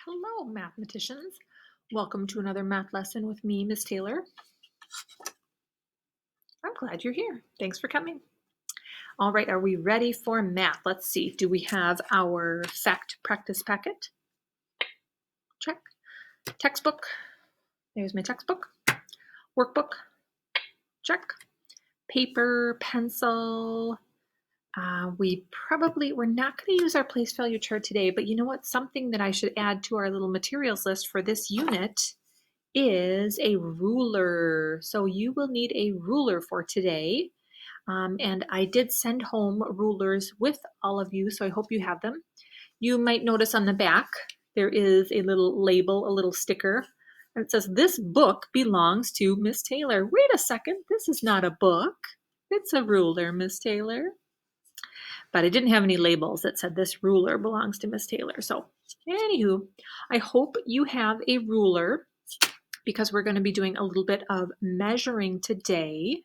Hello, mathematicians. Welcome to another math lesson with me, Miss Taylor. I'm glad you're here. Thanks for coming. All right, are we ready for math? Let's see. Do we have our fact practice packet? Check. Textbook. There's my textbook. Workbook. Check. Paper, pencil. We're not going to use our place value chart today, but you know what? Something that I should add to our little materials list for this unit is a ruler. So you will need a ruler for today. And I did send home rulers with all of you, so I hope you have them. You might notice on the back, there is a little label, a little sticker, and it says, "This book belongs to Miss Taylor." Wait a second, this is not a book. It's a ruler, Miss Taylor. But I didn't have any labels that said this ruler belongs to Miss Taylor. So anywho, I hope you have a ruler because we're going to be doing a little bit of measuring today.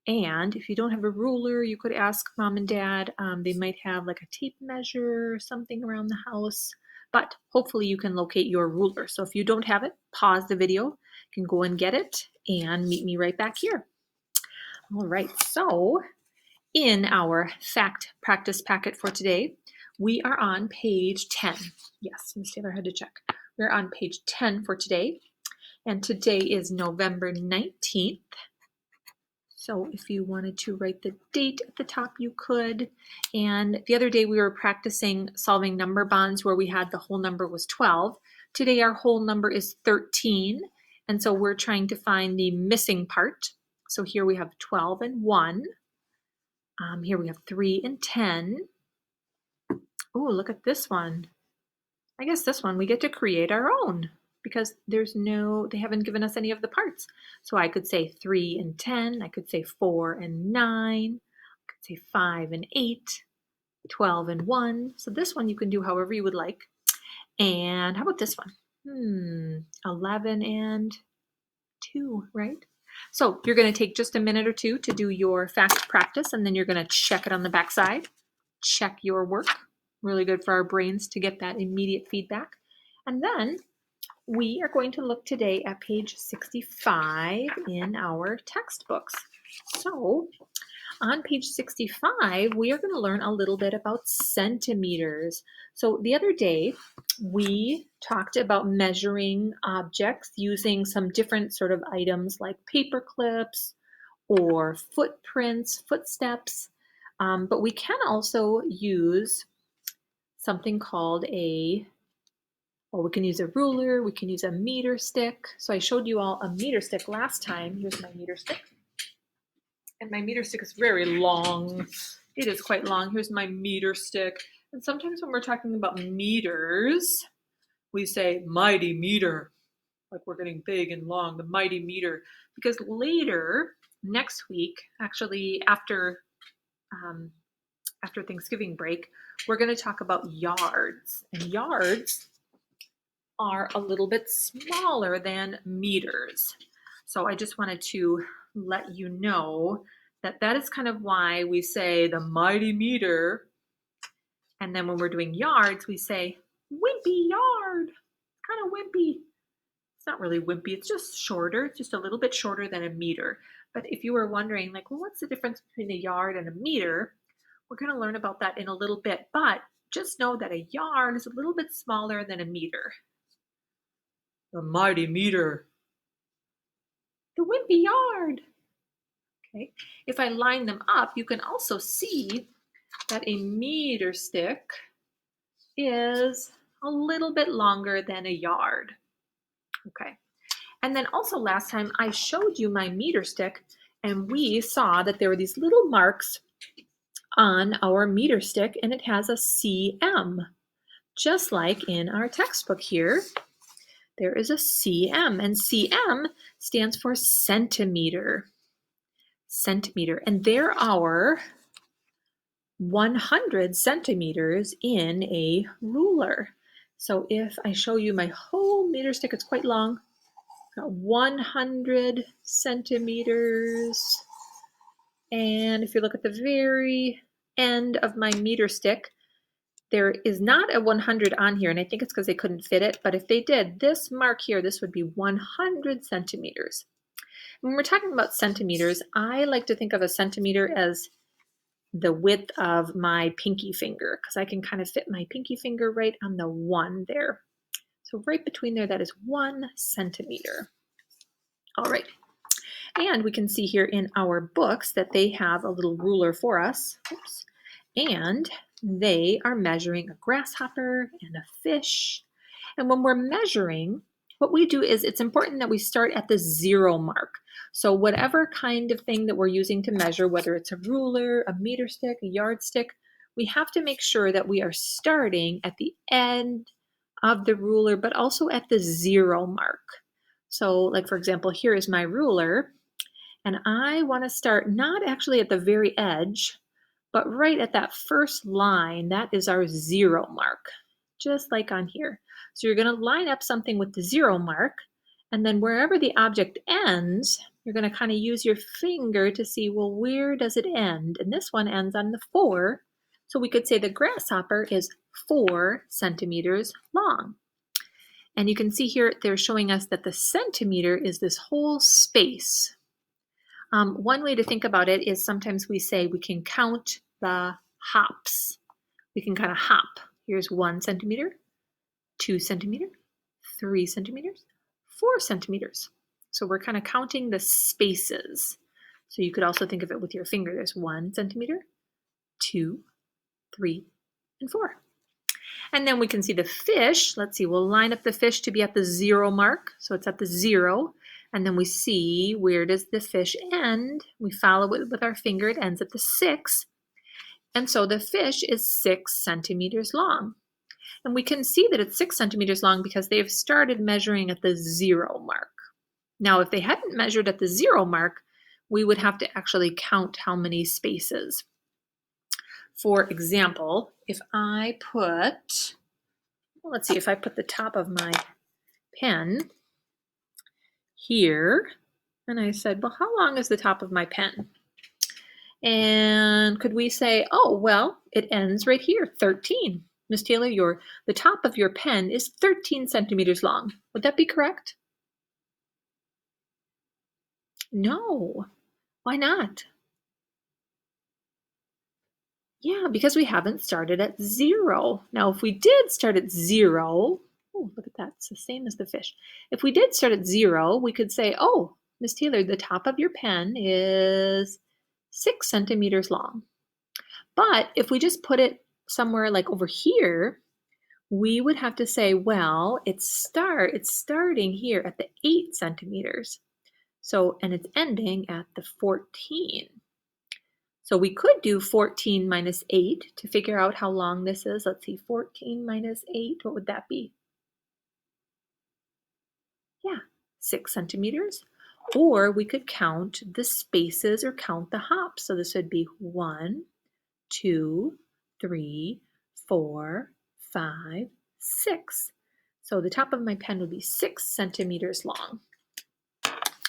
And if you don't have a ruler, you could ask mom and dad. They might have like a tape measure or something around the house, but hopefully you can locate your ruler. So if you don't have it, pause the video, you can go and get it and meet me right back here. All right, so in our fact practice packet for today, we are on page 10. Yes, Ms. Taylor had to check. We're on page 10 for today, and today is November 19th. So if you wanted to write the date at the top, you could. And the other day we were practicing solving number bonds where we had the whole number was 12. Today our whole number is 13. And so we're trying to find the missing part. So here we have 12 and 1. Here we have 3 and 10. Oh, look at this one. I guess this one we get to create our own because they haven't given us any of the parts. So I could say 3 and 10, I could say 4 and 9, I could say 5 and 8, 12 and 1. So this one you can do however you would like. And how about this one? 11 and 2, right? So you're going to take just a minute or two to do your fact practice, and then you're going to check it on the back side. Check your work. Really good for our brains to get that immediate feedback. And then we are going to look today at page 65 in our textbooks. So on page 65, we are going to learn a little bit about centimeters. So the other day, we talked about measuring objects using some different sort of items like paper clips or footprints, footsteps. But we can also use something called we can use a ruler, we can use a meter stick. So I showed you all a meter stick last time. Here's my meter stick. And my meter stick is very long. It is quite long. Here's my meter stick. And sometimes when we're talking about meters, we say mighty meter, like we're getting big and long, the mighty meter. Because later, next week, actually after Thanksgiving break, we're going to talk about yards. And yards are a little bit smaller than meters. So I just wanted to let you know that that is kind of why we say the mighty meter. And then when we're doing yards, we say wimpy yard. Kind of wimpy. It's not really wimpy, it's just shorter. It's just a little bit shorter than a meter. But if you were wondering, like, well, what's the difference between a yard and a meter? We're going to learn about that in a little bit. But just know that a yard is a little bit smaller than a meter. The mighty meter. The wimpy yard. Okay. If I line them up, you can also see that a meter stick is a little bit longer than a yard. Okay. And then also last time I showed you my meter stick and we saw that there were these little marks on our meter stick and it has a cm. Just like in our textbook here, there is a cm, and cm stands for centimeter. Centimeter, and there are 100 centimeters in a ruler. So if I show you my whole meter stick, it's quite long. Got 100 centimeters. And if you look at the very end of my meter stick, There is not a 100 on here, and I think it's because they couldn't fit it, but if they did, this mark here, this would be 100 centimeters. When we're talking about centimeters, I like to think of a centimeter as the width of my pinky finger, because I can kind of fit my pinky finger right on the 1 there. So right between there, that is 1 centimeter. All right. And we can see here in our books that they have a little ruler for us. Oops. And they are measuring a grasshopper and a fish. And when we're measuring, what we do is it's important that we start at the 0 mark. So whatever kind of thing that we're using to measure, whether it's a ruler, a meter stick, a yardstick, we have to make sure that we are starting at the end of the ruler, but also at the 0 mark. So like, for example, here is my ruler, and I want to start not actually at the very edge, but right at that first line. That is our 0 mark, just like on here. So you're going to line up something with the 0 mark, and then wherever the object ends, you're going to kind of use your finger to see, well, where does it end? And this one ends on the 4. So we could say the grasshopper is 4 centimeters long. And you can see here, they're showing us that the centimeter is this whole space. One way to think about it is sometimes we say we can count the hops. We can kind of hop. Here's 1 centimeter, 2 centimeter, 3 centimeters, 4 centimeters. So we're kind of counting the spaces. So you could also think of it with your finger. There's 1 centimeter, 2, 3, and 4. And then we can see the fish. Let's see, we'll line up the fish to be at the 0 mark. So it's at the 0. And then we see, where does the fish end? We follow it with our finger. It ends at the 6. And so the fish is 6 centimeters long. And we can see that it's 6 centimeters long because they have started measuring at the 0 mark. Now, if they hadn't measured at the 0 mark, we would have to actually count how many spaces. For example, if I put, well, let's see, if I put the top of my pen here, and I said, well, how long is the top of my pen? And could we say, oh, well, it ends right here, 13. Miss Taylor, the top of your pen is 13 centimeters long. Would that be correct? No. Why not? Yeah, because we haven't started at 0. Now, if we did start at 0, oh, look at that. It's the same as the fish. If we did start at 0, we could say, oh, Miss Taylor, the top of your pen is 6 centimeters long. But if we just put it somewhere like over here, we would have to say, well, it's starting here at the 8 centimeters. So, and it's ending at the 14. So we could do 14 minus 8 to figure out how long this is. Let's see, 14 minus 8, what would that be? Yeah, 6 centimeters. Or we could count the spaces or count the hops. So this would be 1, 2, 3, 4, 5, 6. So the top of my pen would be 6 centimeters long.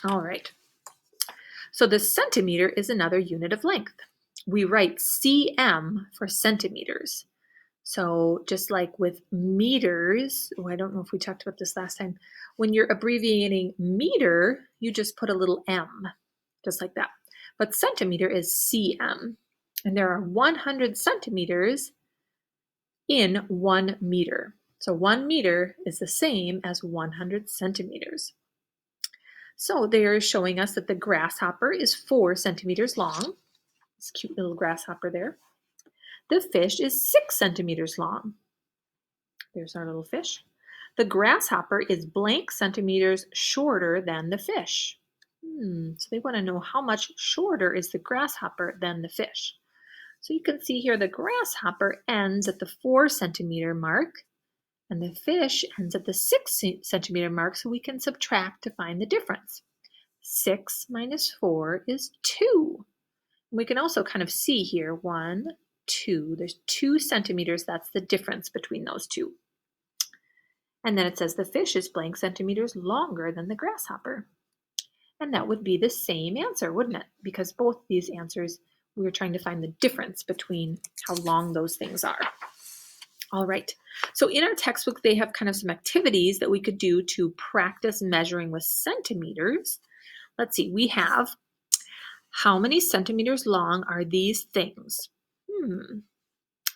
All right. So the centimeter is another unit of length. We write cm for centimeters. So just like with meters, I don't know if we talked about this last time, when you're abbreviating meter, you just put a little m, just like that. But centimeter is cm, and there are 100 centimeters in 1 meter. So 1 meter is the same as 100 centimeters. So they're showing us that the grasshopper is 4 centimeters long. This cute little grasshopper there. The fish is 6 centimeters long. There's our little fish. The grasshopper is blank centimeters shorter than the fish. So they want to know how much shorter is the grasshopper than the fish. So you can see here the grasshopper ends at the 4 centimeter mark, and the fish ends at the 6 centimeter mark, so we can subtract to find the difference. 6 minus 4 is 2. We can also kind of see here, 1, 2, there's 2 centimeters, that's the difference between those two. And then it says the fish is blank centimeters longer than the grasshopper. And that would be the same answer, wouldn't it? Because both these answers, we were trying to find the difference between how long those things are. All right. So in our textbook, they have kind of some activities that we could do to practice measuring with centimeters. Let's see, we have how many centimeters long are these things?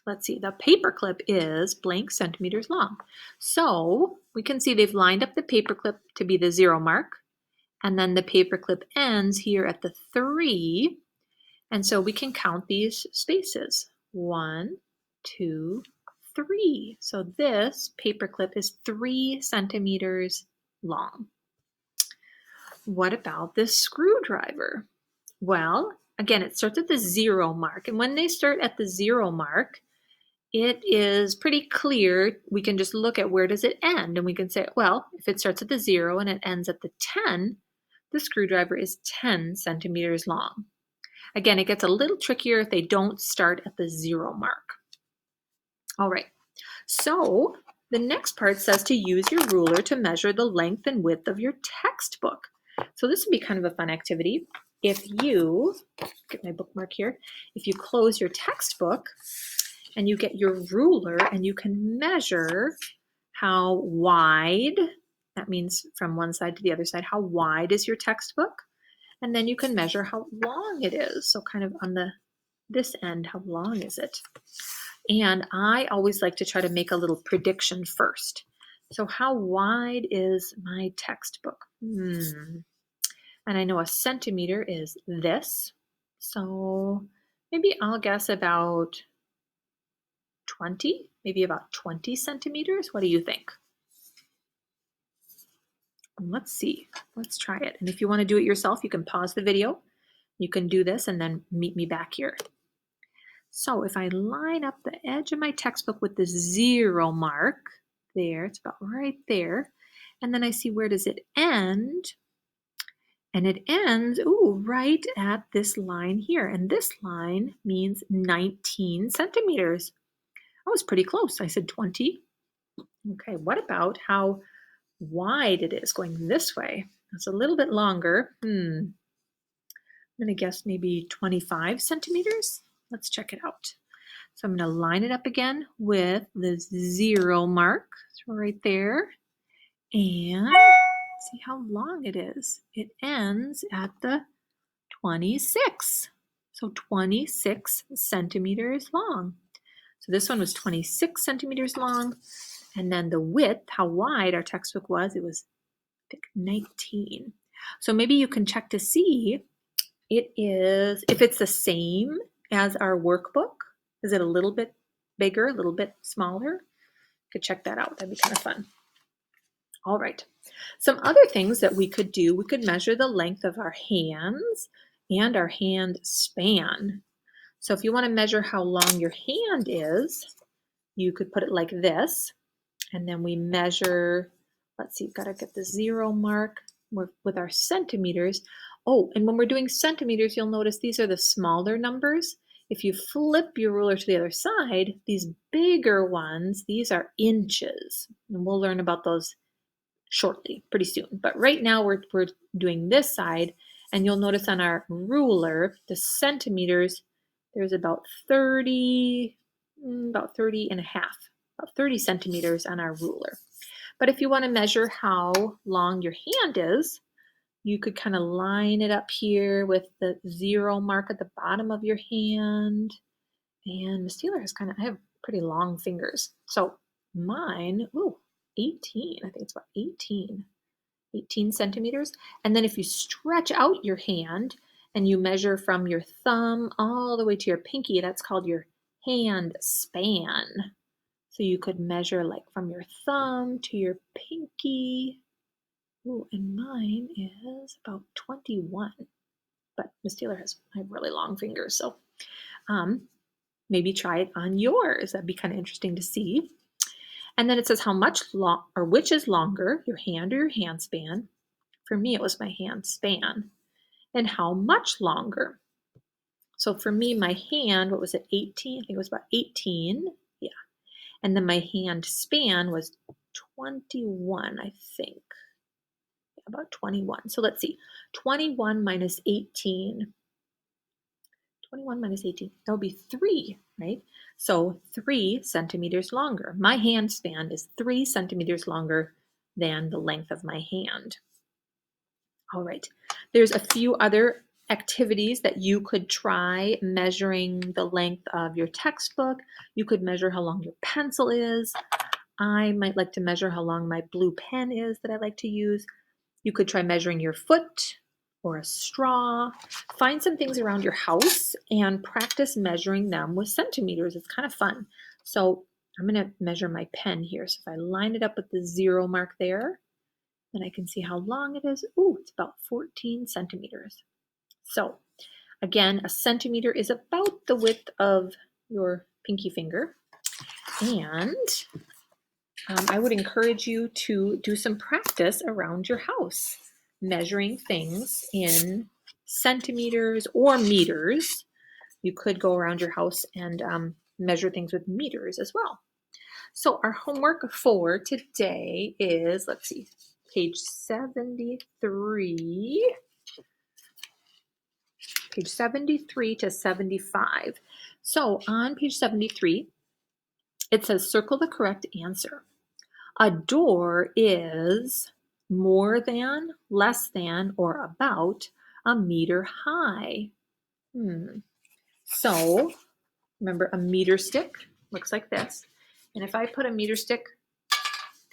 Let's see, the paperclip is blank centimeters long. So we can see they've lined up the paperclip to be the 0 mark, and then the paperclip ends here at the 3. And so we can count these spaces. 1, 2, 3. So this paperclip is 3 centimeters long. What about this screwdriver? Well, again, it starts at the 0 mark. And when they start at the 0 mark, it is pretty clear. We can just look at where does it end. And we can say, well, if it starts at the 0 and it ends at the 10, the screwdriver is 10 centimeters long. Again, it gets a little trickier if they don't start at the 0 mark. All right, so the next part says to use your ruler to measure the length and width of your textbook. So this would be kind of a fun activity. If you, get my bookmark here, if you close your textbook and you get your ruler and you can measure how wide, that means from one side to the other side, how wide is your textbook? And then you can measure how long it is. So kind of on this end, how long is it? And I always like to try to make a little prediction first. So how wide is my textbook? And I know a centimeter is this. So maybe I'll guess about 20, maybe about 20 centimeters. What do you think? Let's see. Let's try it. And if you want to do it yourself, you can pause the video. You can do this and then meet me back here. So if I line up the edge of my textbook with the 0 mark, there, it's about right there. And then I see where does it end? And it ends, right at this line here. And this line means 19 centimeters. I was pretty close. I said 20. Okay, what about how wide it is going this way? It's a little bit longer. I'm going to guess maybe 25 centimeters. Let's check it out. So I'm going to line it up again with the 0 mark. So right there. And see how long it is. It ends at the 26. So 26 centimeters long. So this one was 26 centimeters long. And then the width, how wide our textbook was, it was 19. So maybe you can check to see if it's the same as our workbook. Is it a little bit bigger, a little bit smaller? Could check that out. That'd be kind of fun. All right. Some other things that we could do, we could measure the length of our hands and our hand span. So if you want to measure how long your hand is, you could put it like this. And then we measure, let's see, you've got to get the 0 mark with our centimeters. Oh, and when we're doing centimeters, you'll notice these are the smaller numbers. If you flip your ruler to the other side, these bigger ones, these are inches. And we'll learn about those shortly, pretty soon. But right now we're doing this side, and you'll notice on our ruler, the centimeters, there's about 30 and a half, about 30 centimeters on our ruler. But if you want to measure how long your hand is, you could kind of line it up here with the 0 mark at the bottom of your hand. And Miss Taylor has I have pretty long fingers. So mine, 18, I think it's about 18 centimeters. And then if you stretch out your hand and you measure from your thumb all the way to your pinky, that's called your hand span. So you could measure like from your thumb to your pinky. And mine is about 21. But Miss Taylor I have really long fingers, so maybe try it on yours. That'd be kind of interesting to see. And then it says how much which is longer, your hand or your hand span. For me, it was my hand span. And how much longer? So for me, my hand, what was it, 18? I think it was about 18. Yeah. And then my hand span was 21, I think. About 21. So let's see. 21 minus 18. 21 minus 18, that would be 3, right? So 3 centimeters longer. My hand span is 3 centimeters longer than the length of my hand. All right, there's a few other activities that you could try measuring the length of your textbook. You could measure how long your pencil is. I might like to measure how long my blue pen is that I like to use. You could try measuring your foot or a straw. Find some things around your house and practice measuring them with centimeters. It's kind of fun. So I'm going to measure my pen here. So if I line it up with the 0 mark there, then I can see how long it is. Ooh, it's about 14 centimeters. So again, a centimeter is about the width of your pinky finger. And I would encourage you to do some practice around your house, measuring things in centimeters or meters. You could go around your house and measure things with meters as well. So our homework for today is, let's see, page 73. Page 73 to 75. So on page 73, it says circle the correct answer. A door is more than, less than, or about a meter high. So remember, a meter stick looks like this. And if I put a meter stick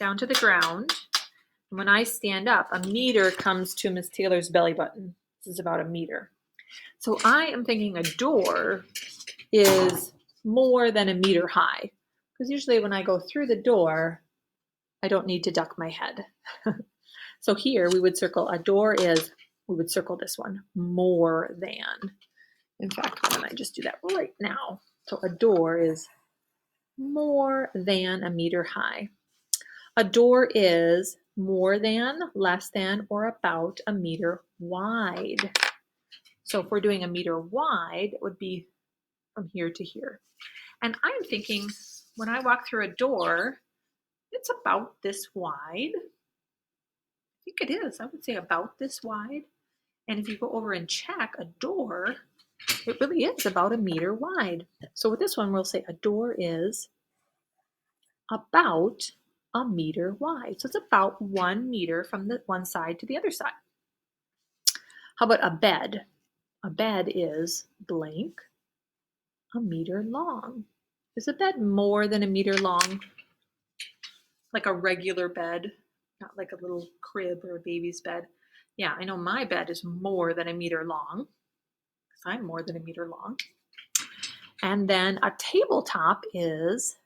down to the ground, when I stand up, a meter comes to Miss Taylor's belly button. This is about a meter. So I am thinking a door is more than a meter high, because usually when I go through the door, I don't need to duck my head. So here we would circle a door is, we would circle this one, more than. In fact, why don't I just do that right now? So a door is more than a meter high. A door is more than, less than, or about a meter wide. So if we're doing a meter wide, it would be from here to here. And I'm thinking when I walk through a door, it's about this wide. I think it is. I would say about this wide. And if you go over and check a door, it really is about a meter wide. So with this one, we'll say a door is about a meter wide. So it's about 1 meter from the one side to the other side. How about a bed? A bed is blank, a meter long. Is a bed more than a meter long? Like a regular bed, not like a little crib or a baby's bed. Yeah, I know my bed is more than a meter long, because I'm more than a meter long. And then a tabletop is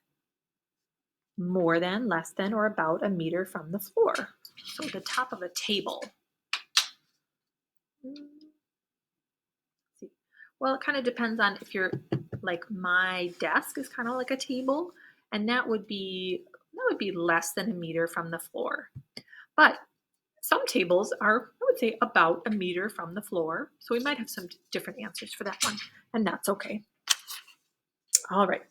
more than, less than, or about a meter from the floor. So the top of a table. Well, it kind of depends on if you're like my desk is kind of like a table, and that would be less than a meter from the floor. But some tables are, I would say, about a meter from the floor. So we might have some different answers for that one, and that's okay. All right.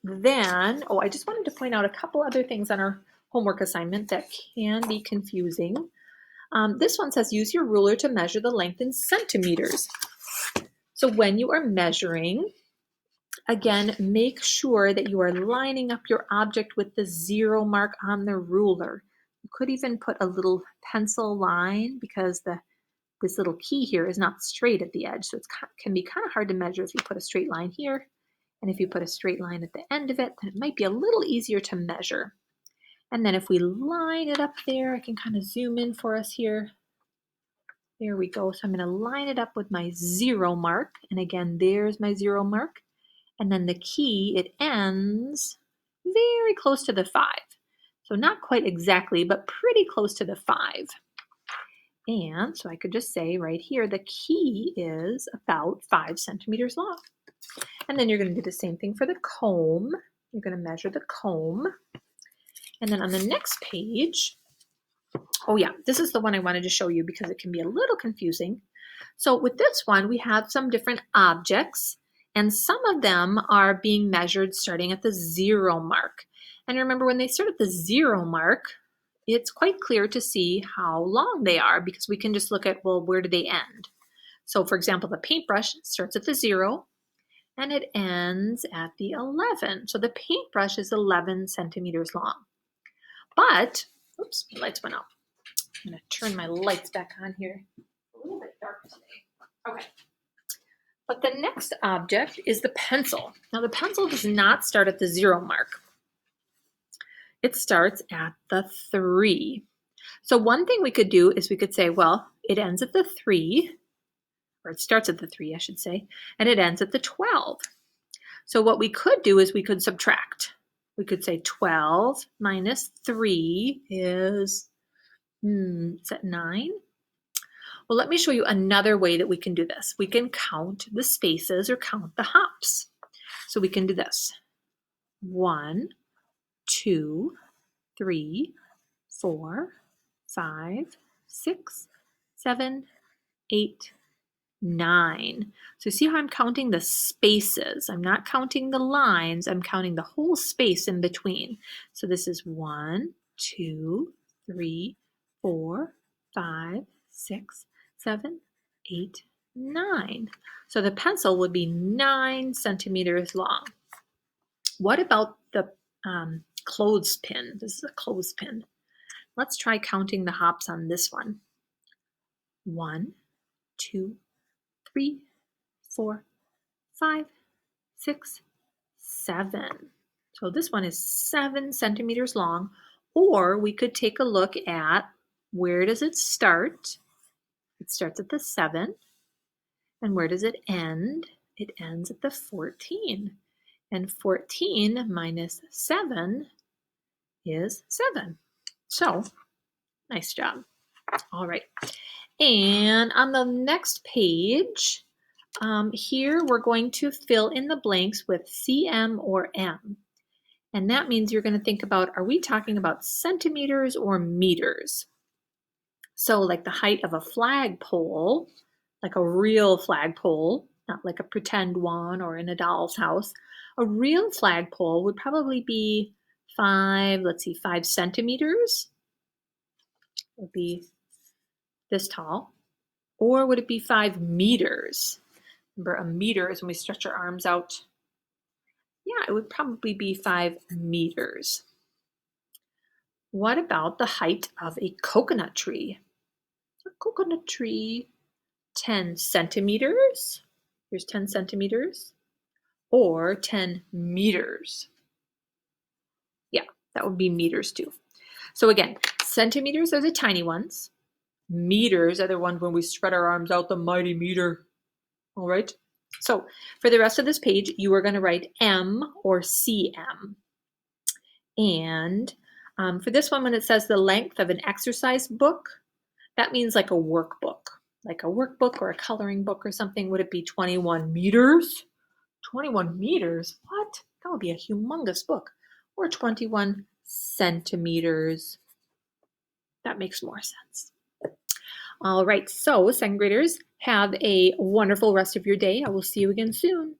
Then, I just wanted to point out a couple other things on our homework assignment that can be confusing. This one says use your ruler to measure the length in centimeters. So when you are measuring, again, make sure that you are lining up your object with the 0 mark on the ruler. You could even put a little pencil line because this little key here is not straight at the edge. So it can be kind of hard to measure if you put a straight line here. And if you put a straight line at the end of it, then it might be a little easier to measure. And then if we line it up there, I can kind of zoom in for us here. There we go. So I'm going to line it up with my 0 mark. And again, there's my 0 mark. And then the key, it ends very close to the 5. So not quite exactly, but pretty close to the 5. And so I could just say right here, the key is about 5 centimeters long. And then you're going to do the same thing for the comb. You're going to measure the comb. And then on the next page, this is the one I wanted to show you because it can be a little confusing. So with this one, we have some different objects, and some of them are being measured starting at the 0 mark. And remember, when they start at the 0 mark, it's quite clear to see how long they are because we can just look at, well, where do they end? So for example, the paintbrush starts at the 0 and it ends at the 11. So the paintbrush is 11 centimeters long. But, oops, my lights went out. I'm going to turn my lights back on here. A little bit dark today. Okay. But the next object is the pencil. Now the pencil does not start at the 0 mark. It starts at the 3. So one thing we could do is we could say, well, it ends at the 3, or it starts at the 3, I should say, and it ends at the 12. So what we could do is we could subtract. We could say 12 minus 3 is that 9? Well, let me show you another way that we can do this. We can count the spaces or count the hops. So we can do this. 1, 2, 3, 4, 5, 6, 7, 8, 9. So see how I'm counting the spaces. I'm not counting the lines. I'm counting the whole space in between. So this is 1, 2, 3, 4, 5, 6, 7, 8, 9. So the pencil would be 9 centimeters long. What about the clothespin? This is a clothespin. Let's try counting the hops on this one. 1, 2, 3, 4, 5, 6, 7. So this one is 7 centimeters long. Or we could take a look at where does it start? It starts at the 7. And where does it end? It ends at the 14. And 14 minus 7 is 7. So, nice job. All right. And on the next page, here we're going to fill in the blanks with cm or m. And that means you're going to think about, are we talking about centimeters or meters? So like the height of a flagpole, like a real flagpole, not like a pretend one or in a doll's house, a real flagpole would probably be 5 centimeters. It would be this tall. Or would it be 5 meters? Remember, a meter is when we stretch our arms out. Yeah, it would probably be 5 meters. What about the height of a coconut tree? A coconut tree, 10 centimeters. Here's 10 centimeters. Or 10 meters. Yeah, that would be meters too. So again, centimeters are the tiny ones. Meters are the ones when we spread our arms out, the mighty meter. All right. So for the rest of this page, you are going to write M or CM. And for this one, when it says the length of an exercise book, that means like a workbook. Like a workbook or a coloring book or something. Would it be 21 meters? 21 meters? What? That would be a humongous book. Or 21 centimeters. That makes more sense. All right, so second graders, have a wonderful rest of your day. I will see you again soon.